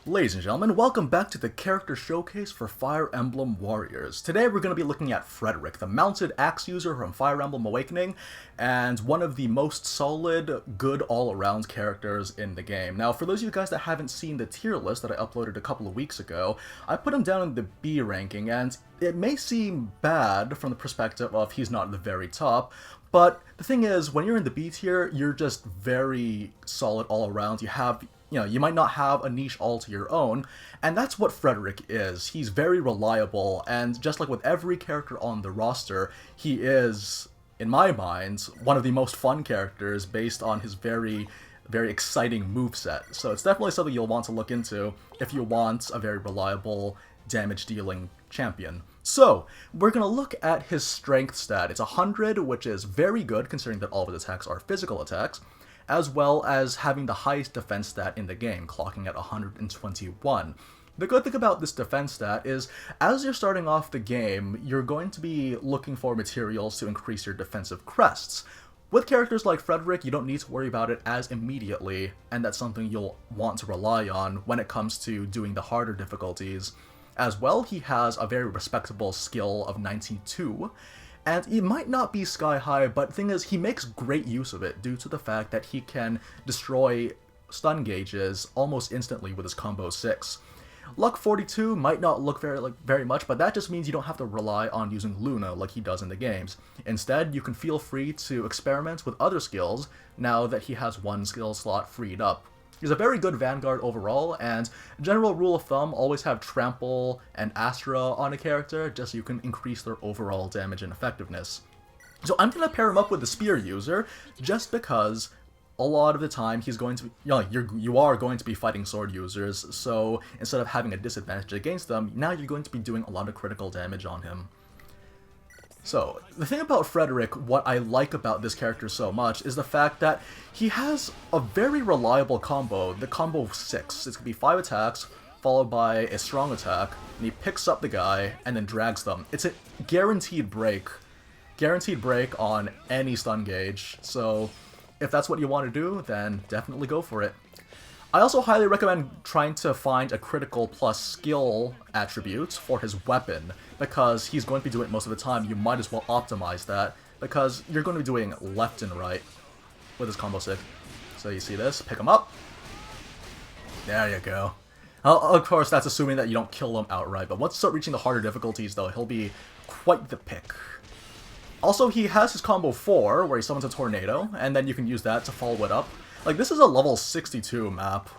Ladies and gentlemen, welcome back to the character showcase for Fire Emblem Warriors. Today we're going to be looking at Frederick, the mounted axe user from Fire Emblem Awakening, and one of the most solid, good all-around characters in the game. Now, for those of you guys that haven't seen the tier list that I uploaded a couple of weeks ago, I put him down in the B ranking, and it may seem bad from the perspective of he's not at the very top, but the thing is, when you're in the B tier, you're just very solid all around. You might not have a niche all to your own, and that's what Frederick is. He's very reliable, and just like with every character on the roster, he is, in my mind, one of the most fun characters based on his very exciting moveset. So it's definitely something you'll want to look into if you want a very reliable damage-dealing champion. So, we're going to look at his strength stat. It's 100, which is very good considering that all of his attacks are physical attacks, as well as having the highest defense stat in the game, clocking at 121. The good thing about this defense stat is, as you're starting off the game, you're going to be looking for materials to increase your defensive crests. With characters like Frederick, you don't need to worry about it as immediately, and that's something you'll want to rely on when it comes to doing the harder difficulties. As well, he has a very respectable skill of 92, and it might not be sky high, but the thing is, he makes great use of it due to the fact that he can destroy stun gauges almost instantly with his combo 6. Luck 42 might not look very much, but that just means you don't have to rely on using Luna like he does in the games. Instead, you can feel free to experiment with other skills now that he has one skill slot freed up. He's a very good Vanguard overall, and general rule of thumb, always have Trample and Astra on a character, just so you can increase their overall damage and effectiveness. So I'm going to pair him up with the Spear user, just because a lot of the time he's going to be, you are going to be fighting sword users, so instead of having a disadvantage against them, now you're going to be doing a lot of critical damage on him. So, the thing about Frederick, what I like about this character so much, is the fact that he has a very reliable combo, the combo 6. It's going to be 5 attacks, followed by a strong attack, and he picks up the guy, and then drags them. It's a guaranteed break on any stun gauge, so if that's what you want to do, then definitely go for it. I also highly recommend trying to find a critical plus skill attribute for his weapon, because he's going to be doing it most of the time. You might as well optimize that, because you're going to be doing left and right with his combo stick. So you see this, pick him up. There you go. Of course, that's assuming that you don't kill him outright, but once you start reaching the harder difficulties, though, he'll be quite the pick. Also, he has his combo 4, where he summons a tornado, and then you can use that to follow it up. Like, this is a level 62 map,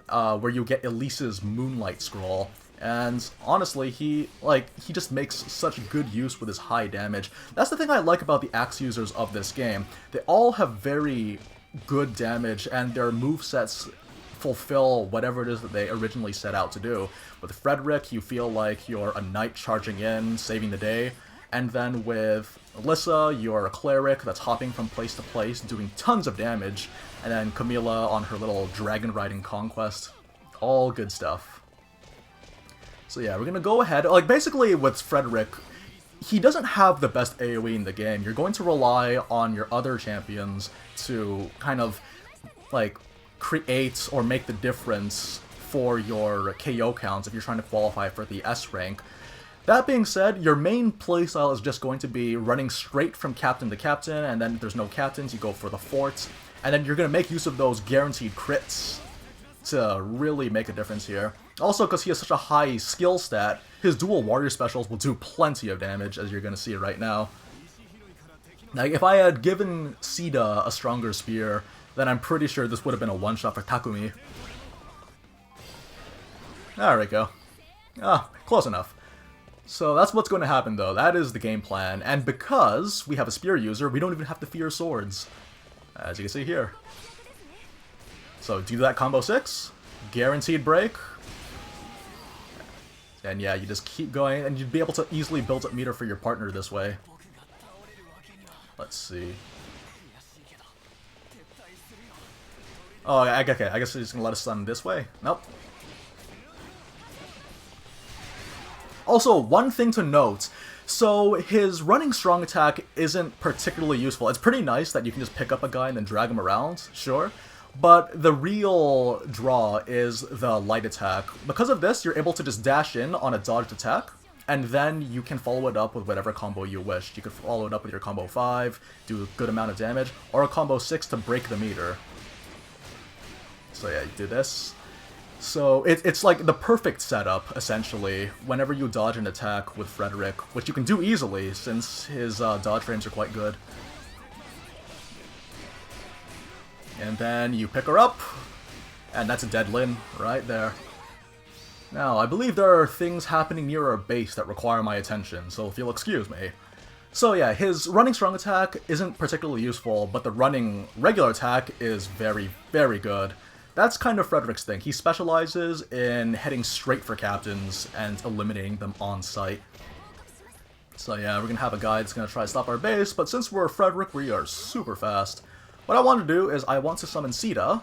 where you get Elise's Moonlight Scroll, and honestly, he just makes such good use with his high damage. That's the thing I like about the axe users of this game. They all have very good damage, and their movesets fulfill whatever it is that they originally set out to do. With Frederick, you feel like you're a knight charging in, saving the day, and then with Alyssa, you're a cleric that's hopping from place to place, doing tons of damage, and then Camilla on her little dragon riding conquest. All good stuff. So yeah, we're gonna go ahead, basically with Frederick, he doesn't have the best AoE in the game. You're going to rely on your other champions to kind of, create or make the difference for your KO counts if you're trying to qualify for the S rank. That being said, your main playstyle is just going to be running straight from captain to captain, and then if there's no captains, you go for the forts, and then you're going to make use of those guaranteed crits to really make a difference here. Also, because he has such a high skill stat, his dual warrior specials will do plenty of damage, as you're going to see right now. Like, if I had given Sida a stronger spear, then I'm pretty sure this would have been a one-shot for Takumi. There we go. Close enough. So that's what's going to happen, though. That is the game plan. And because we have a spear user, we don't even have to fear swords, as you can see here. So do that combo 6, guaranteed break, and yeah, you just keep going, and you'd be able to easily build up meter for your partner this way. Let's see. Oh, okay, I guess he's gonna let us stun this way. Nope. Also, one thing to note, so his running strong attack isn't particularly useful. It's pretty nice that you can just pick up a guy and then drag him around, sure, But the real draw is the light attack. Because of this, you're able to just dash in on a dodged attack, and then you can follow it up with whatever combo you wish. You could follow it up with your combo 5, do a good amount of damage, or a combo 6 to break the meter. So yeah, you do this. So it's like the perfect setup, essentially, whenever you dodge an attack with Frederick, which you can do easily, since his dodge frames are quite good. And then you pick her up, and that's a dead Lin right there. Now, I believe there are things happening near our base that require my attention, so if you'll excuse me. So yeah, his running strong attack isn't particularly useful, but the running regular attack is very, very good. That's kind of Frederick's thing. He specializes in heading straight for captains and eliminating them on sight. So yeah, we're gonna have a guy that's gonna try to stop our base, but since we're Frederick, we are super fast. What I want to do is I want to summon Sita.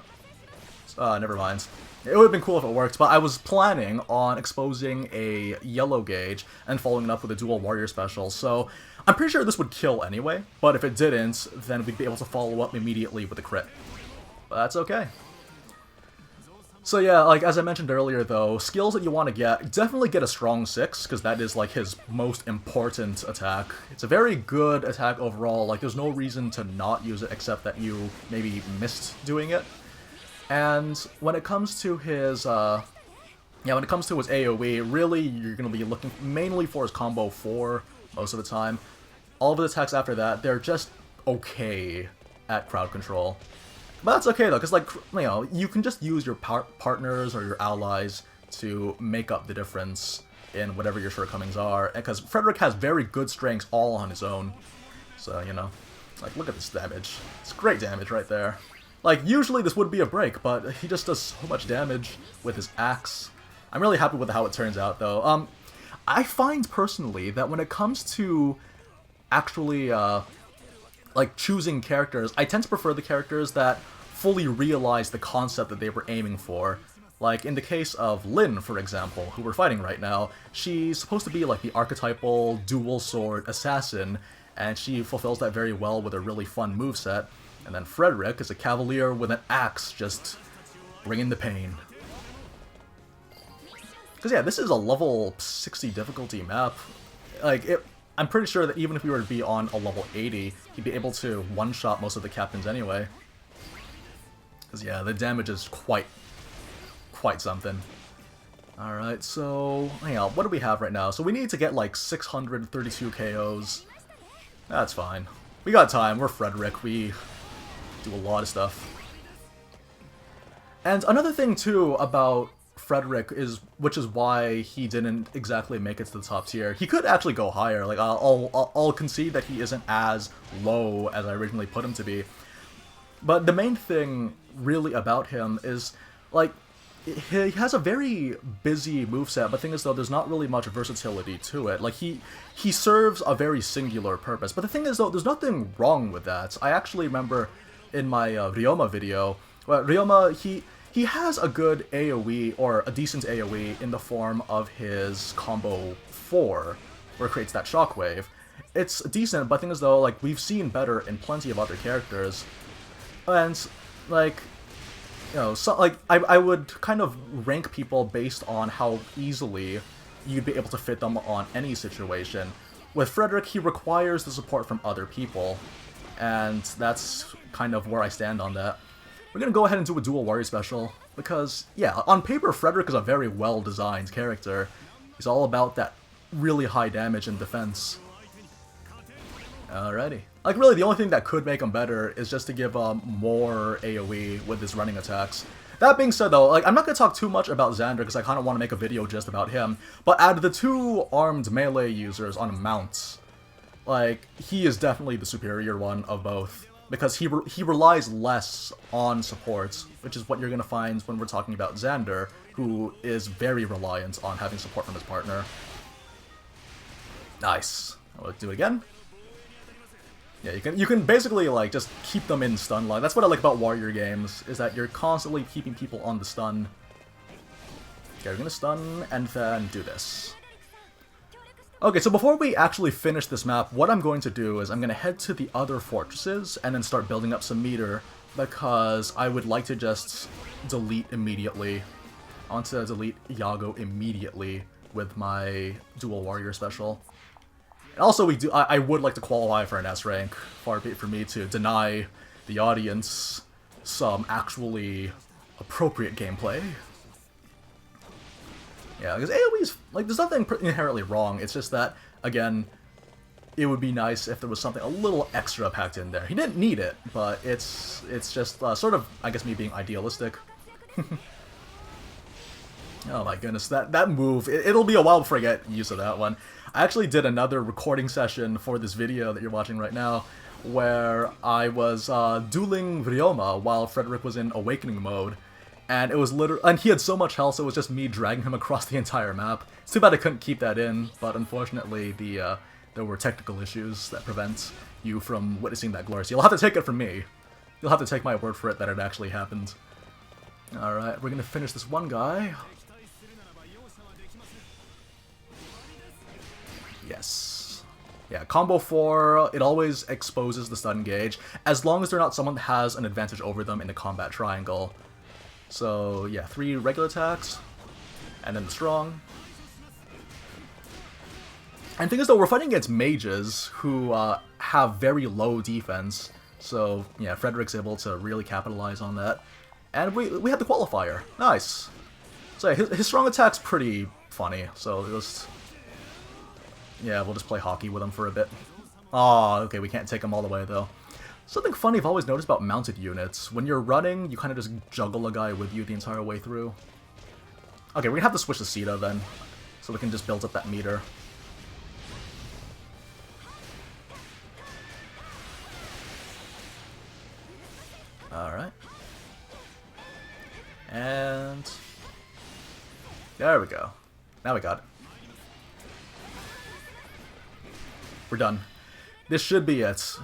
Never mind. It would have been cool if it worked, but I was planning on exposing a yellow gauge and following it up with a dual warrior special, so I'm pretty sure this would kill anyway, but if it didn't, then we'd be able to follow up immediately with a crit. But that's okay. So yeah, like as I mentioned earlier though, skills that you want to get, definitely get a strong 6, because that is like his most important attack. It's a very good attack overall, like there's no reason to not use it except that you maybe missed doing it. And when it comes to his, AoE, really you're going to be looking mainly for his combo 4 most of the time. All of the attacks after that, they're just okay at crowd control. But that's okay though, because like, you know, you can just use your partners or your allies to make up the difference in whatever your shortcomings are. Because Frederick has very good strengths all on his own. So, you know, like look at this damage. It's great damage right there. Like, usually this would be a break, but he just does so much damage with his axe. I'm really happy with how it turns out though. I find personally that when it comes to actually, like choosing characters, I tend to prefer the characters that fully realize the concept that they were aiming for. Like in the case of Lin, for example, who we're fighting right now, she's supposed to be like the archetypal dual sword assassin, and she fulfills that very well with a really fun moveset. And then Frederick is a cavalier with an axe, just bringing the pain. Because yeah, this is a level 60 difficulty map. Like, I'm pretty sure that even if we were to be on a level 80, he'd be able to one-shot most of the captains anyway. Because yeah, the damage is quite something. Alright, so, hang on, what do we have right now? So we need to get like 632 KOs. That's fine. We got time, we're Frederick, we do a lot of stuff. And another thing too about Frederick is, which is why he didn't exactly make it to the top tier. He could actually go higher. Like I'll concede that he isn't as low as I originally put him to be. But the main thing really about him is like he has a very busy moveset, but the thing is though, there's not really much versatility to it. Like he serves a very singular purpose. But the thing is though, there's nothing wrong with that. I actually remember in my Ryoma video, well, Ryoma, he has a good AoE, or a decent AoE, in the form of his combo 4, where it creates that shockwave. It's decent, but the thing is though, like, we've seen better in plenty of other characters. And, like, you know, so, like, I would kind of rank people based on how easily you'd be able to fit them on any situation. With Frederick, he requires the support from other people, and that's kind of where I stand on that. We're gonna go ahead and do a dual warrior special, because, yeah, on paper, Frederick is a very well-designed character. He's all about that really high damage and defense. Alrighty. Like, really, the only thing that could make him better is just to give more AoE with his running attacks. That being said, though, like, I'm not gonna talk too much about Xander, because I kind of want to make a video just about him, but out of the two armed melee users on mounts, like, he is definitely the superior one of both. Because he relies less on supports, which is what you're going to find when we're talking about Xander, who is very reliant on having support from his partner. Nice. I'll do it again. Yeah, you can basically, like, just keep them in stun line. That's what I like about warrior games, is that you're constantly keeping people on the stun. Okay, we're going to stun, and then do this. Okay, so before we actually finish this map, what I'm going to do is I'm going to head to the other fortresses and then start building up some meter because I would like to just delete immediately. I want to delete Iago immediately with my dual warrior special. And also, I would like to qualify for an S rank. Far be it for me to deny the audience some actually appropriate gameplay. Yeah, because AoE's, like, there's nothing inherently wrong. It's just that, again, it would be nice if there was something a little extra packed in there. He didn't need it, but it's just sort of, I guess, me being idealistic. Oh my goodness, that move, it'll be a while before I get used to that one. I actually did another recording session for this video that you're watching right now, where I was dueling Ryoma while Frederick was in Awakening mode, and it was and he had so much health, so it was just me dragging him across the entire map. It's too bad I couldn't keep that in, but unfortunately there were technical issues that prevent you from witnessing that glory. So you'll have to take it from me. You'll have to take my word for it that it actually happened. Alright, we're gonna finish this one guy. Yes. Yeah, combo 4, it always exposes the stun gauge, as long as they're not someone that has an advantage over them in the combat triangle. So, yeah, 3 regular attacks, and then the strong. And the thing is, though, we're fighting against mages who have very low defense, so, yeah, Frederick's able to really capitalize on that. And we had the qualifier. Nice. So, yeah, his strong attack's pretty funny, so just... yeah, we'll just play hockey with him for a bit. Aw, okay, we can't take him all the way, though. Something funny I've always noticed about mounted units. When you're running, you kind of just juggle a guy with you the entire way through. Okay, we're gonna have to switch to Sita, then, so we can just build up that meter. Alright. And... there we go. Now we got it. We're done. This should be it.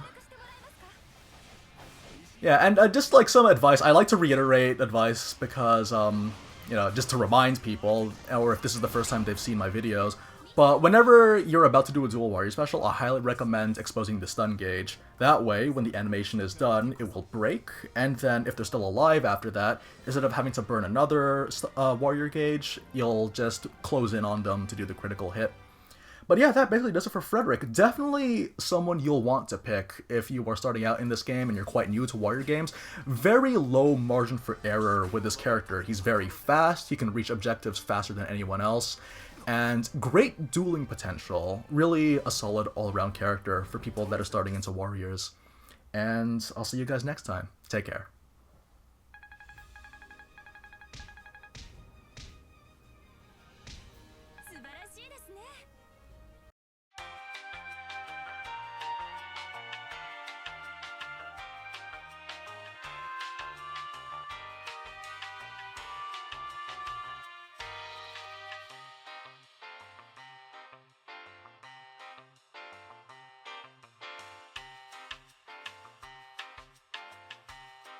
Yeah, and just like some advice, I like to reiterate advice because, you know, just to remind people, or if this is the first time they've seen my videos, but whenever you're about to do a dual warrior special, I highly recommend exposing the stun gauge. That way, when the animation is done, it will break, and then if they're still alive after that, instead of having to burn another warrior gauge, you'll just close in on them to do the critical hit. But yeah, that basically does it for Frederick. Definitely someone you'll want to pick if you are starting out in this game and you're quite new to warrior games. Very low margin for error with this character. He's very fast, he can reach objectives faster than anyone else, and great dueling potential. Really a solid all-around character for people that are starting into warriors. And I'll see you guys next time. Take care.